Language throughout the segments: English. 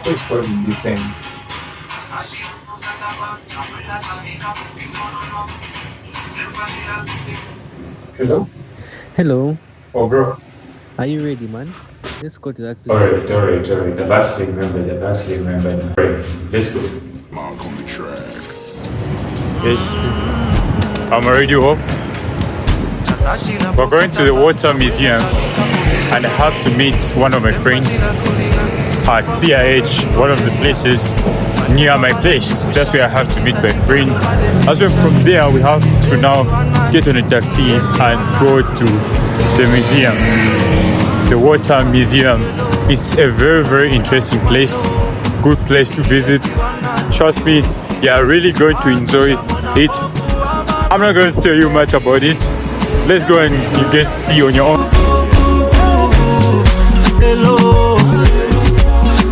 Who's calling this thing? Hello? Hello, Oh, bro. are you ready, man? Let's go to that place. Alright, alright, alright. I've actually remembered. I've actually remembered. Alright, let's go. Yes, I'm already off. We're going to the Water Museum and I have to meet one of my friends at CIH, one of the places near my place. That's where I have to meet my friend. As well, from there, we have to now get on a taxi and go to the museum, the Water Museum. It's a very, very interesting place, good place to visit. Trust me, you are really going to enjoy it. I'm not going to tell you much about it. Let's go and you can see on your own. Hello,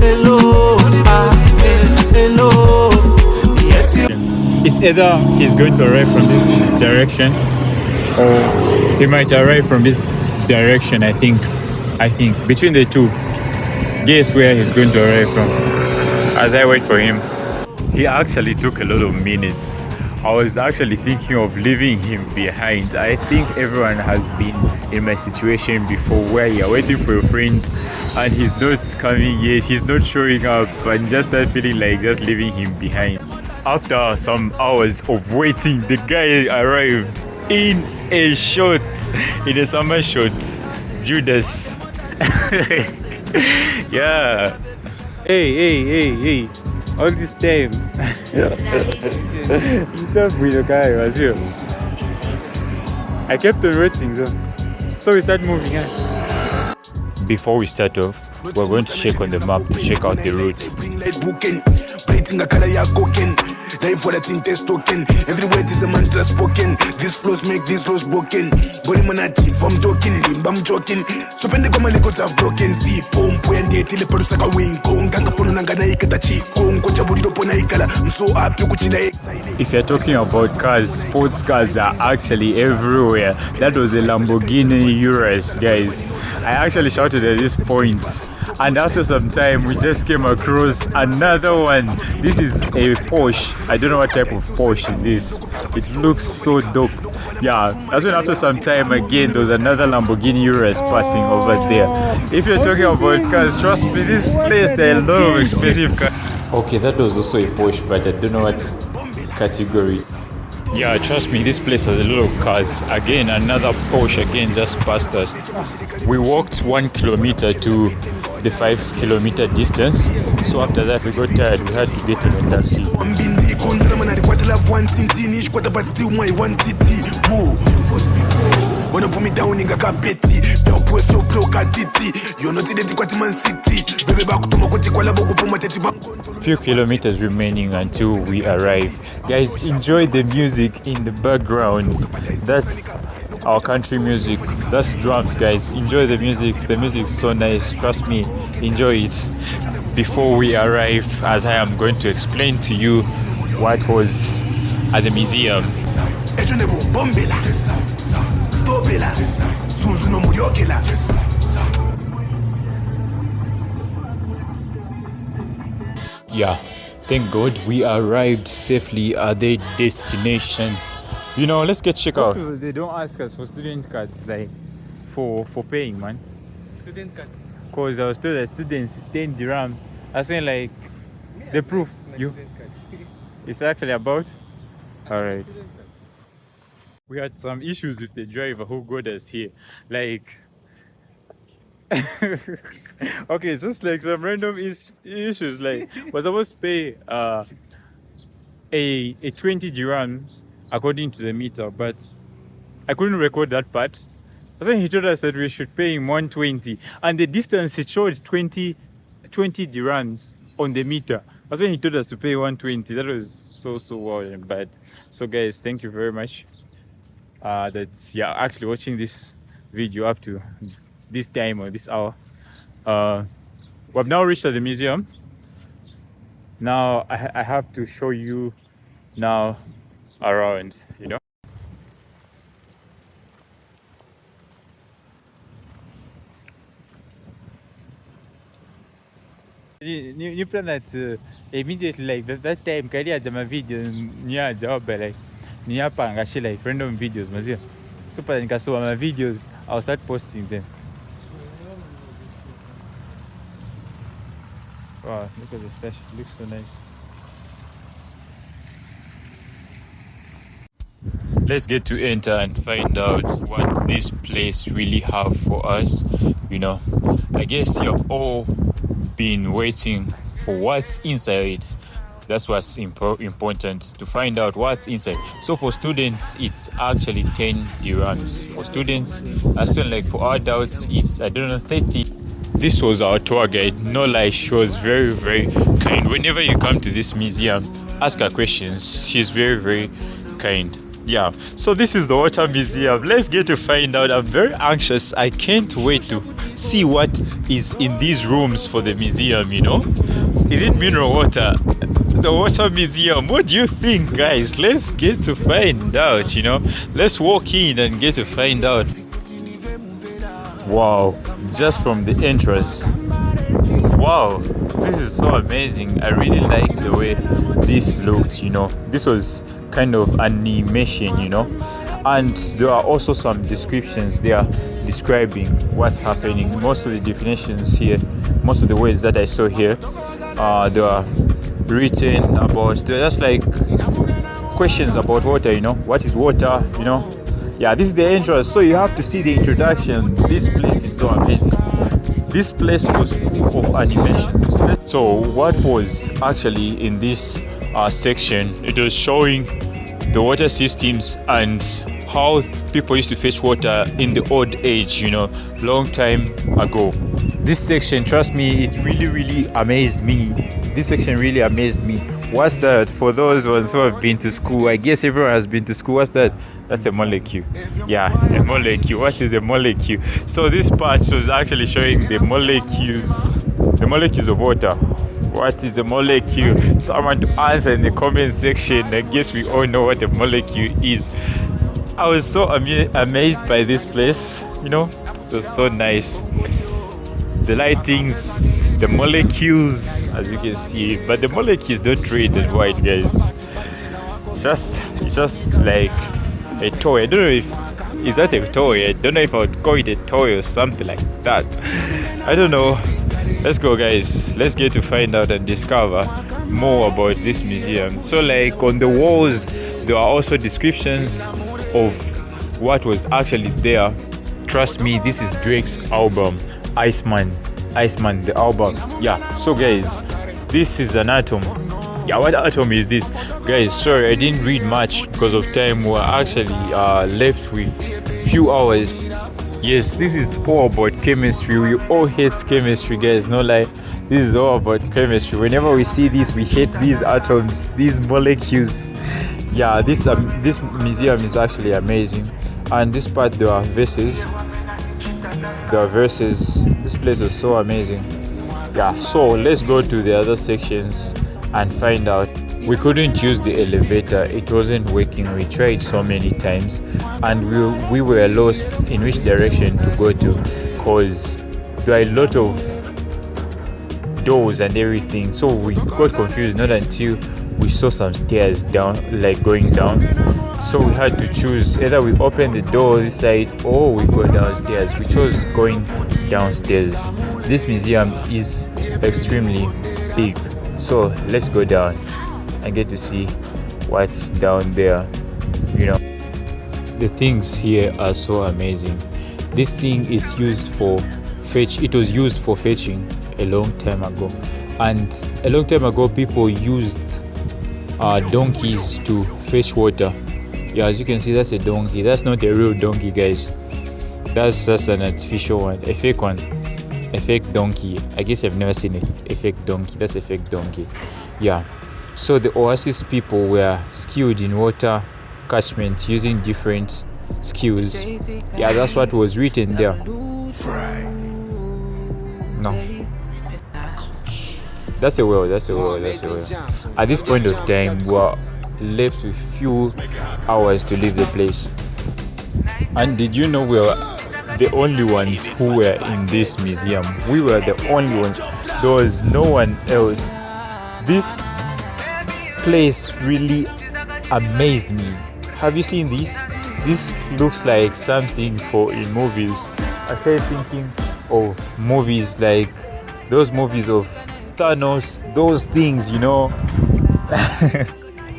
hello, hello. It's either he's going to arrive from this direction or he might arrive from this direction. I think between the two, guess where he's going to arrive from as I wait for him. He actually took a lot of minutes. I was actually thinking of leaving him behind. I think everyone has been in my situation before where you're waiting for your friend and he's not coming yet, he's not showing up, and just start feeling like just leaving him behind. After some hours of waiting, the guy arrived in a shot, in a summer shot. Judas. Yeah. Hey. All this time. Just with the guy was here. I kept on waiting, so we start moving. Before we start off, we're going to check on the map to check out the route. Life for that test token. Every word is a mantra spoken. These flows make these flows broken. Body manati, I'm joking, I'm joking. So when the common records have broken, see, pump when they tell the Perusaka wing, Kong, Kangapunangana Ikatachi, Kong, Kochaburido Ponaikala. I'm so happy with If you're talking about cars, sports cars are actually everywhere. That was a Lamborghini Urus, guys. I actually shouted at this point. And after some time, we just came across another one. This is a Porsche. I don't know what type of Porsche it is. It looks so dope. Yeah, that's when after some time again, there was another Lamborghini Urus passing over there. If you're talking about cars, trust me, this place, there are a lot of expensive cars. Okay, that was also a Porsche, but I don't know what category. Yeah, trust me, this place has a lot of cars. Again, another Porsche again just passed us. We walked 1 kilometer to the 5 kilometer distance. So after that we got tired, we had to get in a taxi. Wanna put me down in Gagabeti, Belpo so Blokatiti, you're not in the Man City, baby back to Mokotikwala Bogu. Few kilometers remaining until we arrive. Guys, enjoy the music in the background. That's our country music. That's drums, guys. Enjoy the music. The music's so nice. Trust me, enjoy it. Before we arrive, as I am going to explain to you what was at the museum. Yeah, thank God we arrived safely at the destination. You know, let's get check out. People, they don't ask us for student cards, like for paying, man. Student card. Cause I was told that students 10 dirham. I was saying like the proof you. It's actually about. All right. We had some issues with the driver who got us here, like. Okay, it's just like some random issues. Like we're supposed to pay a 20 dirhams according to the meter, but I couldn't record that part. I think he told us that we should pay him 120, and the distance it showed 20 dirhams on the meter. That's when he told us to pay 120. That was so wild and bad. So guys, thank you very much. That you're actually watching this video up to this time or this hour. We've now reached at the museum. Now I have to show you now around, you know. New planet immediately like that time kali aja ma video ni aja oba like ni hapa ngashi like random videos mazia. So pale nikasoma my videos, I'll start posting them. Wow, look at the statue, it looks so nice. Let's get to enter and find out what this place really have for us. You know, I guess you've all been waiting for what's inside. That's what's important, to find out what's inside. So for students, it's actually 10 dirhams. For students, as well like for adults, it's, I don't know, 30. This was our tour guide. No lie, she was very, very kind. Whenever you come to this museum, ask her questions. She's very, very kind. Yeah, so this is the water museum. Let's get to find out. I'm very anxious. I can't wait to see what is in these rooms for the museum, you know. Is it mineral water? The water museum. What do you think, guys? Let's get to find out, you know. Let's walk in and get to find out. Wow, just from the entrance. Wow, this is so amazing. I really like the way this looked, you know. This was kind of animation, you know. And there are also some descriptions there describing what's happening. Most of the definitions here, most of the words that I saw here, they are written about, they're just like questions about water, you know. What is water, you know? Yeah, this is the entrance, so you have to see the introduction. This place is so amazing. This place was full of animations. So what was actually in this section, it was showing the water systems and how people used to fetch water in the old age, you know, long time ago. This section, trust me, it really amazed me. This section really amazed me. What's that? For those ones who have been to school, I guess everyone has been to school. What's that? That's a molecule. Yeah, a molecule. What is a molecule? So this part was actually showing the molecules of water. What is a molecule? Someone to answer in the comment section. I guess we all know what a molecule is. I was so amazed by this place. You know, it was so nice. The lightings, the molecules, as you can see, but the molecules don't read in white, guys. It's just like a toy. I don't know if is that a toy. I don't know if I would call it a toy or something like that. I don't know. Let's go, guys. Let's get to find out and discover more about this museum. So like on the walls there are also descriptions of what was actually there. Trust me, this is Drake's album, Iceman, the album. Yeah, so guys, this is an atom. Yeah, what atom is this? Guys, sorry, I didn't read much because of time. We're actually left with few hours. Yes, this is all about chemistry. We all hate chemistry, guys, no lie. This is all about chemistry. Whenever we see this, we hate these atoms, these molecules. Yeah, this museum is actually amazing. And this part, there are verses. This place is so amazing. Yeah, so let's go to the other sections and find out. We couldn't use the elevator, it wasn't working. We tried so many times and we were lost in which direction to go to, because there are a lot of doors and everything, so we got confused. Not until we saw some stairs down, like going down, so we had to choose either we open the door this side or we go downstairs. We chose going downstairs. This museum is extremely big, so let's go down and get to see what's down there. You know, the things here are so amazing. This thing is used for it was used for fetching a long time ago, and a long time ago people used donkeys to fetch water. Yeah, as you can see, that's a donkey. That's not a real donkey, guys. That's just an artificial one, a fake one, a fake donkey. I guess I've never seen a fake donkey. That's a fake donkey. Yeah, so the Oasis people were skilled in water catchment using different skills. Yeah, that's what was written there. No, that's a well. At this point of time, we are left with few hours to leave the place. And did you know we are the only ones who were in this museum. We were the only ones. There was no one else. This place really amazed me. Have you seen this? This looks like something for in movies. I started thinking of movies like those movies of Thanos, those things, you know.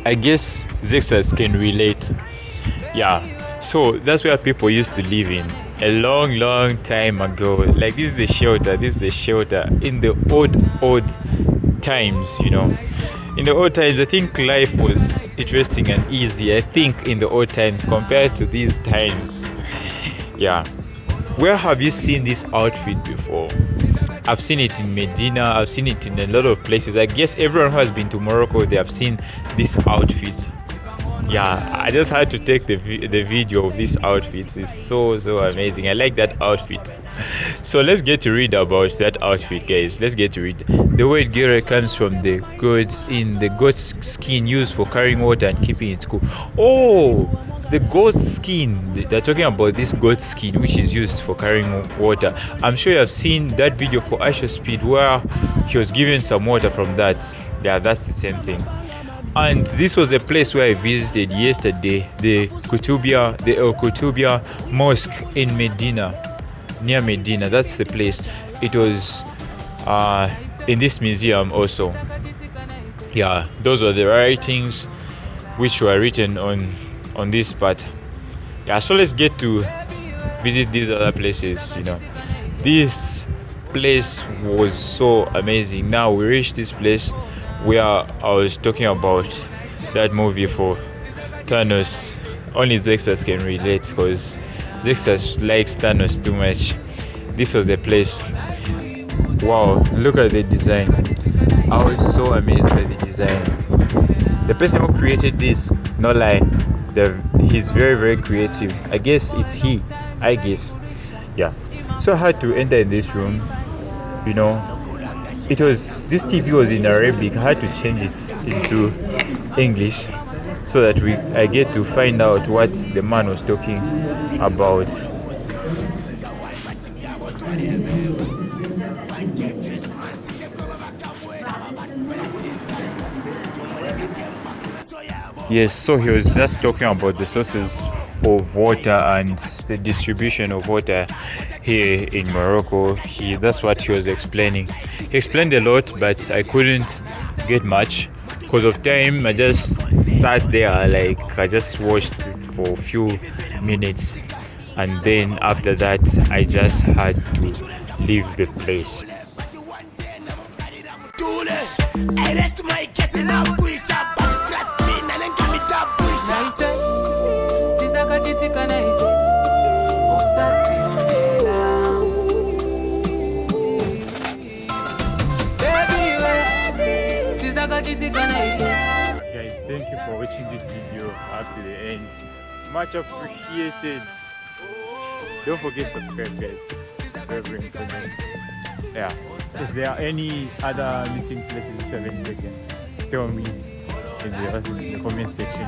I guess Zexus can relate. Yeah, so that's where people used to live in a long time ago. Like this is the shelter in the old times, you know. In the old times, I think life was interesting and easy, I think, in the old times compared to these times. Yeah. Where have you seen this outfit before? I've seen it in Medina, I've seen it in a lot of places. I guess everyone who has been to Morocco, they have seen this outfit. Yeah, I just had to take the video of this outfit. It's so amazing. I like that outfit. So let's get to read about that outfit, guys. Let's get to read. The word gere comes from the goat's skin used for carrying water and keeping it cool. Oh, the goat skin. They're talking about this goat skin which is used for carrying water. I'm sure you have seen that video for Aisha Speed where he was given some water from that. Yeah, that's the same thing. And this was a place where I visited yesterday, the El Kutubia Mosque in Medina, near Medina. That's the place. It was in this museum also. Yeah, those were the writings which were written on this part. Yeah, so let's get to visit these other places, you know. This place was so amazing. Now we reached this place where I was talking about that movie for Thanos. Only Zexus can relate because Zexus likes Thanos too much. This was the place. Wow, look at the design. I was so amazed by the design. The person who created this, not lie, he's very creative. I guess it's he. I guess. Yeah. So I had to enter in this room, you know. This TV was in Arabic. I had to change it into English so that I get to find out what the man was talking about. Yes, so he was just talking about the sources of water and the distribution of water here in Morocco. That's what he was explaining. He explained a lot, but I couldn't get much because of time. I just sat there, like I just watched it for a few minutes, and then after that I just had to leave the place. Guys, thank you for watching this video up to the end. Much appreciated. Don't forget to subscribe, guys. Very important. Yeah. If there are any other missing places which haven't taken, tell me in the comment section.